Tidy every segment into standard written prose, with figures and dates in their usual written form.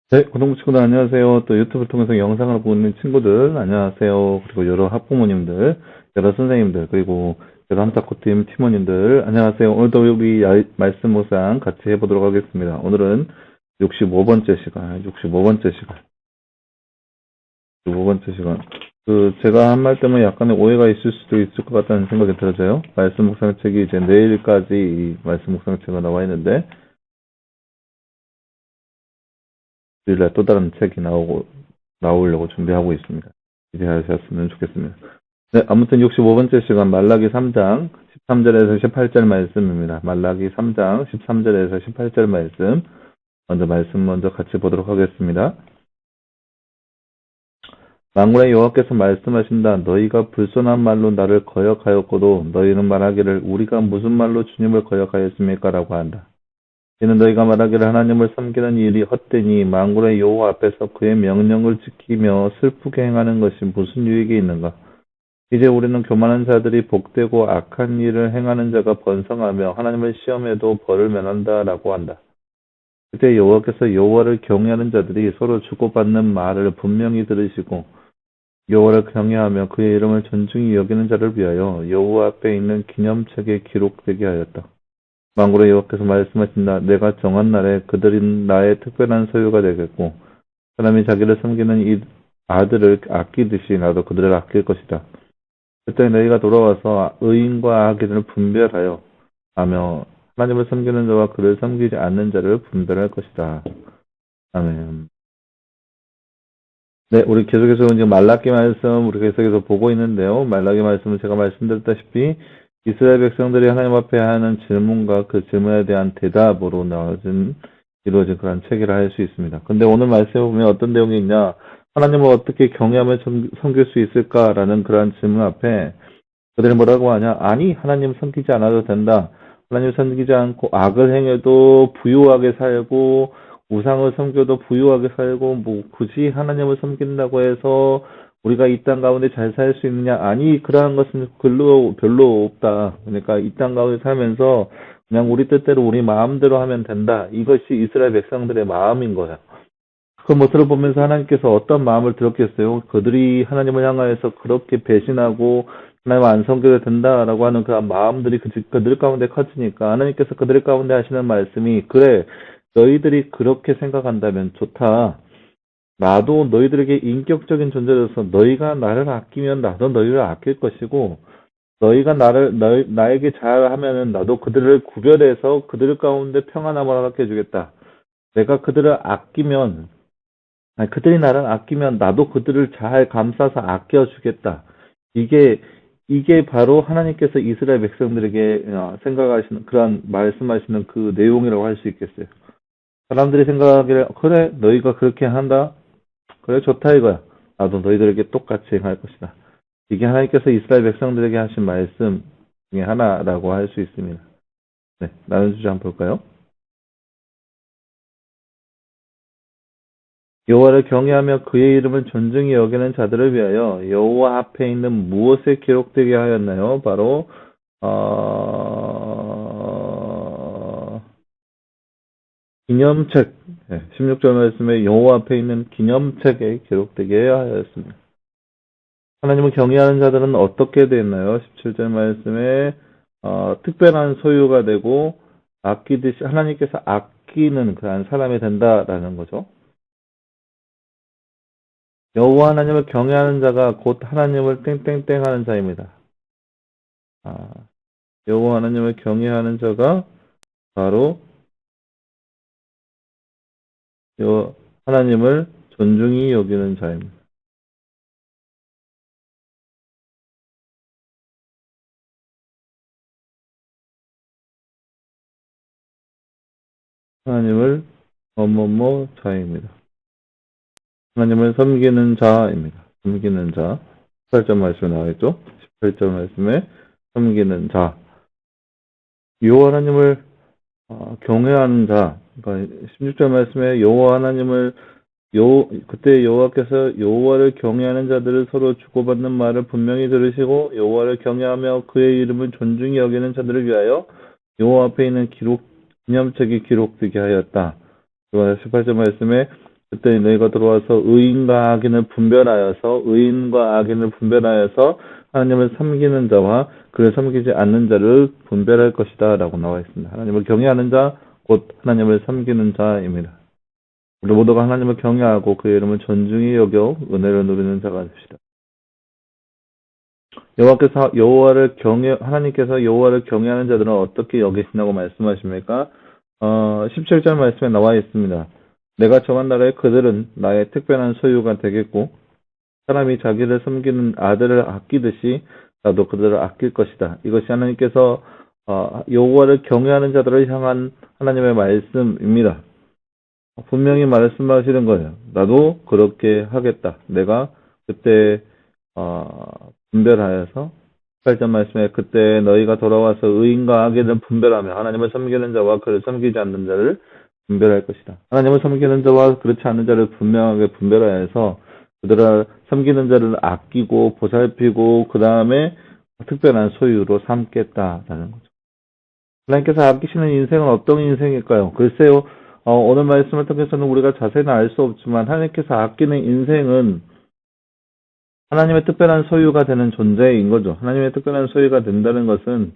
네, 고등부 친구들 안녕하세요. 또 유튜브 통해서 영상을 보고 있는 친구들 안녕하세요. 그리고 여러 학부모님들, 여러 선생님들, 그리고 여러 함탁코팀 팀원님들 안녕하세요. 오늘도 우리 말씀 묵상 같이 해보도록 하겠습니다. 오늘은 65번째 시간, 65번째 시간, 65번째 시간. 제가 한 말 때문에 약간의 오해가 있을 수도 있을 것 같다는 생각이 들어져요. 말씀 묵상 책이 이제 내일까지 이 말씀 묵상 책가 나와 있는데, 주일날 또 다른 책이 나오려고 준비하고 있습니다. 기대하셨으면 좋겠습니다. 네, 아무튼 65번째 시간 말라기 3장 13절에서 18절 말씀입니다. 말라기 3장 13절에서 18절 말씀 먼저 같이 보도록 하겠습니다. 만군의 여호와께서 말씀하신다. 너희가 불손한 말로 나를 거역하였고도 너희는 말하기를 우리가 무슨 말로 주님을 거역하였습니까? 라고 한다. 이는 너희가 말하기를 하나님을 섬기는 일이 헛되니 만군의 여호와 앞에서 그의 명령을 지키며 슬프게 행하는 것이 무슨 유익이 있는가? 이제 우리는 교만한 자들이 복되고 악한 일을 행하는 자가 번성하며 하나님을 시험해도 벌을 면한다라고 한다. 그때 여호와께서 여호와를 경외하는 자들이 서로 주고받는 말을 분명히 들으시고 여호와를 경외하며 그의 이름을 존중히 여기는 자를 위하여 여호와 앞에 있는 기념책에 기록되게 하였다. 만군의 여호와께서 말씀하신다. 내가 정한 날에 그들이 나의 특별한 소유가 되겠고 사람이 자기를 섬기는 이 아들을 아끼듯이 나도 그들을 아낄 것이다. 그때 너희가 돌아와서 의인과 악인을 분별하여 하며 하나님을 섬기는 자와 그를 섬기지 않는 자를 분별할 것이다. 아멘. 네, 우리 계속해서 지금 말라기 말씀 우리 계속해서 보고 있는데요. 말라기 말씀은 제가 말씀드렸다시피 이스라엘 백성들이 하나님 앞에 하는 질문과 그 질문에 대한 대답으로 이루어진 그런 책이라 할 수 있습니다. 근데 오늘 말씀에 보면 어떤 내용이 있냐? 하나님을 어떻게 경외하며 섬길 수 있을까라는 그러한 질문 앞에 그들이 뭐라고 하냐? 아니, 하나님 섬기지 않아도 된다. 하나님 섬기지 않고 악을 행해도 부유하게 살고 우상을 섬겨도 부유하게 살고 뭐 굳이 하나님을 섬긴다고 해서 우리가 이 땅 가운데 잘 살 수 있느냐? 아니, 그러한 것은 별로 없다. 그러니까 이 땅 가운데 살면서 그냥 우리 뜻대로 우리 마음대로 하면 된다. 이것이 이스라엘 백성들의 마음인 거야. 그 모습을 보면서 하나님께서 어떤 마음을 들었겠어요? 그들이 하나님을 향하여서 그렇게 배신하고 하나님 안 섬겨도 된다라고 하는 그 마음들이 그들 가운데 커지니까 하나님께서 그들 가운데 하시는 말씀이 그래 너희들이 그렇게 생각한다면 좋다. 나도 너희들에게 인격적인 존재로서 너희가 나를 아끼면 나도 너희를 아낄 것이고 너희가 나에게 잘하면은 나도 그들을 구별해서 그들 가운데 평안함을 허락해 주겠다. 내가 그들을 아끼면 그들이 나를 아끼면 나도 그들을 잘 감싸서 아껴주겠다. 이게, 이게 바로 하나님께서 이스라엘 백성들에게 생각하시는, 그런 말씀하시는 그 내용이라고 할 수 있겠어요. 사람들이 생각하기를, 그래, 너희가 그렇게 한다? 그래, 좋다 이거야. 나도 너희들에게 똑같이 행할 것이다. 이게 하나님께서 이스라엘 백성들에게 하신 말씀 중에 하나라고 할 수 있습니다. 네, 나눈 주제 한번 볼까요? 여호와를 경외하며 그의 이름을 존중히 여기는 자들을 위하여 여호와 앞에 있는 무엇에 기록되게 하였나요? 바로 기념책 16절 말씀에 여호와 앞에 있는 기념책에 기록되게 하였습니다. 하나님을 경외하는 자들은 어떻게 됐나요? 17절 말씀에 특별한 소유가 되고 아끼듯이 하나님께서 아끼는 그런 사람이 된다라는 거죠. 여호와 하나님을 경외하는 자가 곧 하나님을 땡땡땡 하는 자입니다. 여호와 하나님을 경외하는 자가 바로 하나님을 존중히 여기는 자입니다. 하나님을 뭐뭐뭐 자입니다. 하나님을 섬기는 자입니다. 섬기는 자. 18절 말씀에 나와있죠? 18절 말씀에 섬기는 자. 여호와 하나님을 경외하는 자. 그러니까 16절 말씀에 여호와 하나님을 그때 여호와께서 여호와를 경외하는 자들을 서로 주고받는 말을 분명히 들으시고 여호와를 경외하며 그의 이름을 존중히 여기는 자들을 위하여 여호와 앞에 있는 기념책이 기록되게 하였다. 18절 말씀에 그때 너희가 들어와서 의인과 악인을 분별하여서 하나님을 섬기는 자와 그를 섬기지 않는 자를 분별할 것이다 라고 나와 있습니다. 하나님을 경외하는 자, 곧 하나님을 섬기는 자입니다. 우리 모두가 하나님을 경외하고 그의 이름을 존중히 여겨 은혜를 누리는 자가 됩시다. 하나님께서 여호와를 경외하는 자들은 어떻게 여기신다고 말씀하십니까? 17절 말씀에 나와 있습니다. 내가 정한 나라에 그들은 나의 특별한 소유가 되겠고 사람이 자기를 섬기는 아들을 아끼듯이 나도 그들을 아낄 것이다. 이것이 하나님께서 여호와를 경외하는 자들을 향한 하나님의 말씀입니다. 분명히 말씀하시는 거예요. 나도 그렇게 하겠다. 내가 그때 분별하여서 8절 말씀에 그때 너희가 돌아와서 의인과 악인을 분별하며 하나님을 섬기는 자와 그를 섬기지 않는 자를 분별할 것이다. 하나님을 섬기는 자와 그렇지 않는 자를 분명하게 분별하여서 그들을 섬기는 자를 아끼고 보살피고 그 다음에 특별한 소유로 삼겠다라는 거죠. 하나님께서 아끼시는 인생은 어떤 인생일까요? 글쎄요. 오늘 말씀을 통해서는 우리가 자세히는 알 수 없지만 하나님께서 아끼는 인생은 하나님의 특별한 소유가 되는 존재인 거죠. 하나님의 특별한 소유가 된다는 것은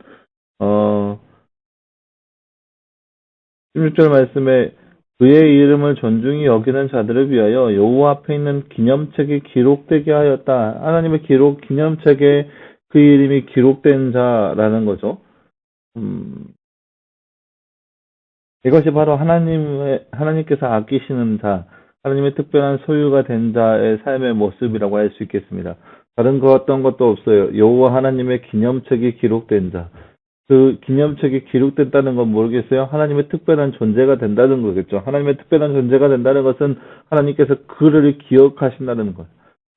16절 말씀에 그의 이름을 존중히 여기는 자들을 위하여 여호와 앞에 있는 기념책이 기록되게 하였다. 하나님의 기념책에 그 이름이 기록된 자라는 거죠. 이것이 바로 하나님께서 아끼시는 자, 하나님의 특별한 소유가 된 자의 삶의 모습이라고 할 수 있겠습니다. 다른 거 어떤 것도 없어요. 여호와 하나님의 기념책이 기록된 자. 그 기념책이 기록됐다는 건 모르겠어요. 하나님의 특별한 존재가 된다는 거겠죠. 하나님의 특별한 존재가 된다는 것은 하나님께서 그를 기억하신다는 것.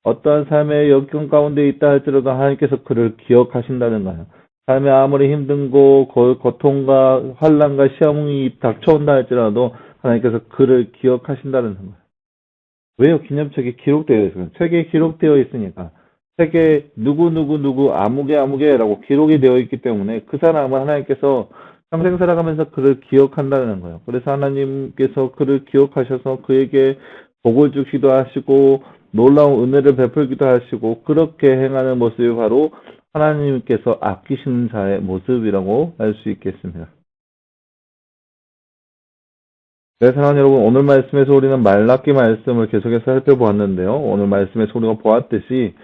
어떠한 삶의 역경 가운데 있다 할지라도 하나님께서 그를 기억하신다는 거예요. 삶에 아무리 힘든 고통과 환난과 시험이 닥쳐온다 할지라도 하나님께서 그를 기억하신다는 거예요. 왜요? 기념책이 기록되어 있어요. 책에 기록되어 있으니까. 책에 누구 아무개라고 기록이 되어 있기 때문에 그 사람은 하나님께서 평생 살아가면서 그를 기억한다는 거예요. 그래서 하나님께서 그를 기억하셔서 그에게 복을 주기도 하시고 놀라운 은혜를 베풀기도 하시고 그렇게 행하는 모습이 바로 하나님께서 아끼시는 자의 모습이라고 할 수 있겠습니다. 네, 사랑하는 여러분, 오늘 말씀에서 우리는 말라기 말씀을 계속해서 살펴보았는데요. 오늘 말씀에서 우리가 보았듯이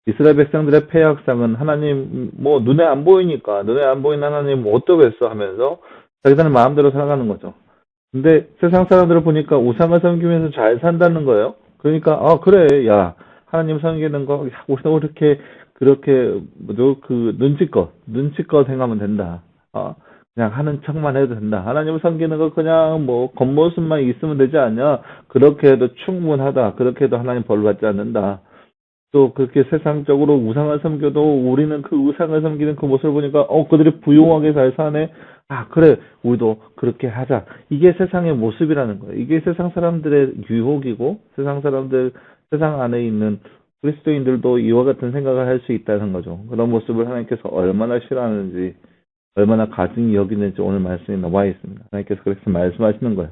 이스라엘 백성들의 패역상은 하나님, 눈에 안 보이니까, 눈에 안 보이는 하나님 어떠겠어 하면서 자기들은 마음대로 살아가는 거죠. 근데 세상 사람들을 보니까 우상을 섬기면서 잘 산다는 거예요. 그러니까, 그래, 야, 하나님 섬기는 거, 우리도 그렇게, 눈치껏 행하면 된다. 그냥 하는 척만 해도 된다. 하나님을 섬기는 거 그냥 겉모습만 있으면 되지 않냐? 그렇게 해도 충분하다. 그렇게 해도 하나님 벌 받지 않는다. 또 그렇게 세상적으로 우상을 섬겨도 우리는 그 우상을 섬기는 그 모습을 보니까 그들이 부유하게 잘 사네. 그래 우리도 그렇게 하자. 이게 세상의 모습이라는 거예요. 이게 세상 사람들의 유혹이고 세상 안에 있는 그리스도인들도 이와 같은 생각을 할 수 있다는 거죠. 그런 모습을 하나님께서 얼마나 싫어하는지 얼마나 가증히 여기는지 오늘 말씀에 나와 있습니다. 하나님께서 그렇게 말씀하시는 거예요.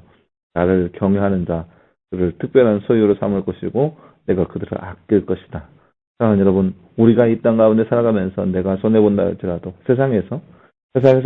나를 경외하는 자 그를 특별한 소유로 삼을 것이고 내가 그들을 아낄 것이다. 사랑하는 여러분, 우리가 이 땅 가운데 살아가면서 내가 손해본다 할지라도 세상에서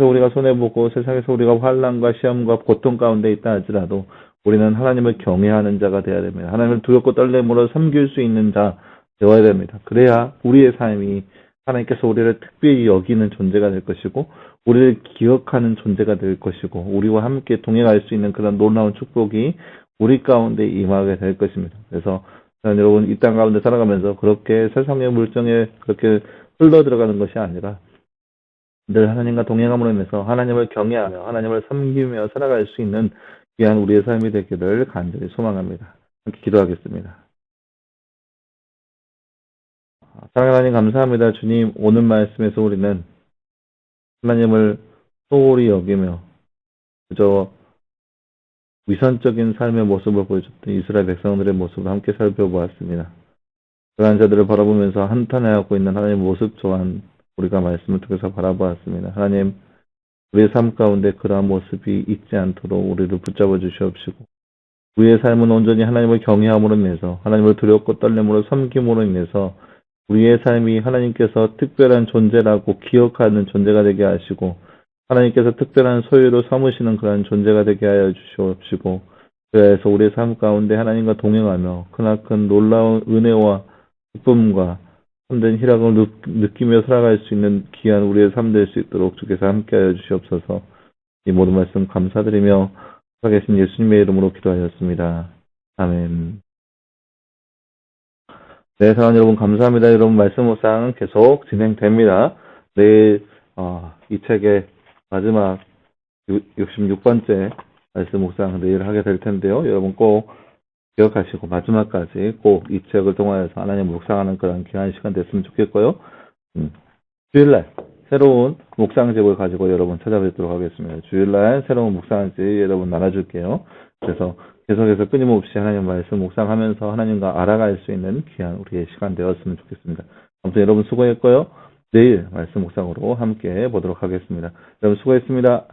우리가 손해보고 세상에서 우리가 환난과 시험과 고통 가운데 있다 할지라도 우리는 하나님을 경외하는 자가 되어야 됩니다. 하나님을 두렵고 떨림으로 섬길 수 있는 자 되어야 됩니다. 그래야 우리의 삶이 하나님께서 우리를 특별히 여기는 존재가 될 것이고 우리를 기억하는 존재가 될 것이고 우리와 함께 동행할 수 있는 그런 놀라운 축복이 우리 가운데 임하게 될 것입니다. 그래서 여러분 이 땅 가운데 살아가면서 그렇게 세상의 물정에 그렇게 흘러 들어가는 것이 아니라 늘 하나님과 동행함으로 인해서 하나님을 경외하며 하나님을 섬기며 살아갈 수 있는 귀한 우리의 삶이 되기를 간절히 소망합니다. 함께 기도하겠습니다. 사랑하는 하나님 감사합니다. 주님 오늘 말씀에서 우리는 하나님을 소홀히 여기며 그저 위선적인 삶의 모습을 보여줬던 이스라엘 백성들의 모습을 함께 살펴보았습니다. 그러한 자들을 바라보면서 한탄해하고 있는 하나님의 모습 또한 우리가 말씀을 통해서 바라보았습니다. 하나님 우리의 삶 가운데 그러한 모습이 있지 않도록 우리를 붙잡아 주시옵시고 우리의 삶은 온전히 하나님을 경외함으로 인해서 하나님을 두렵고 떨림으로 섬김으로 인해서 우리의 삶이 하나님께서 특별한 존재라고 기억하는 존재가 되게 하시고 하나님께서 특별한 소유로 삼으시는 그런 존재가 되게 하여 주시옵시고 그래서 우리의 삶 가운데 하나님과 동행하며 크나큰 놀라운 은혜와 기쁨과 참된 희락을 느끼며 살아갈 수 있는 귀한 우리의 삶 될 수 있도록 주께서 함께하여 주시옵소서. 이 모든 말씀 감사드리며 살아계신 예수님의 이름으로 기도하였습니다. 아멘. 네, 사랑하는 여러분 감사합니다. 여러분 말씀 묵상 계속 진행됩니다. 내일 이 책의 마지막 66번째 말씀 묵상 내일 하게 될 텐데요. 여러분 꼭 기억하시고 마지막까지 꼭 이 책을 통하여서 하나님 묵상하는 그런 귀한 시간 됐으면 좋겠고요. 주일날 새로운 묵상 제목을 가지고 여러분 찾아뵙도록 하겠습니다. 주일날 새로운 묵상지 여러분 나눠줄게요. 그래서 계속해서 끊임없이 하나님 말씀 묵상하면서 하나님과 알아갈 수 있는 귀한 우리의 시간 되었으면 좋겠습니다. 아무튼 여러분 수고했고요. 내일 말씀 묵상으로 함께 보도록 하겠습니다. 여러분 수고했습니다.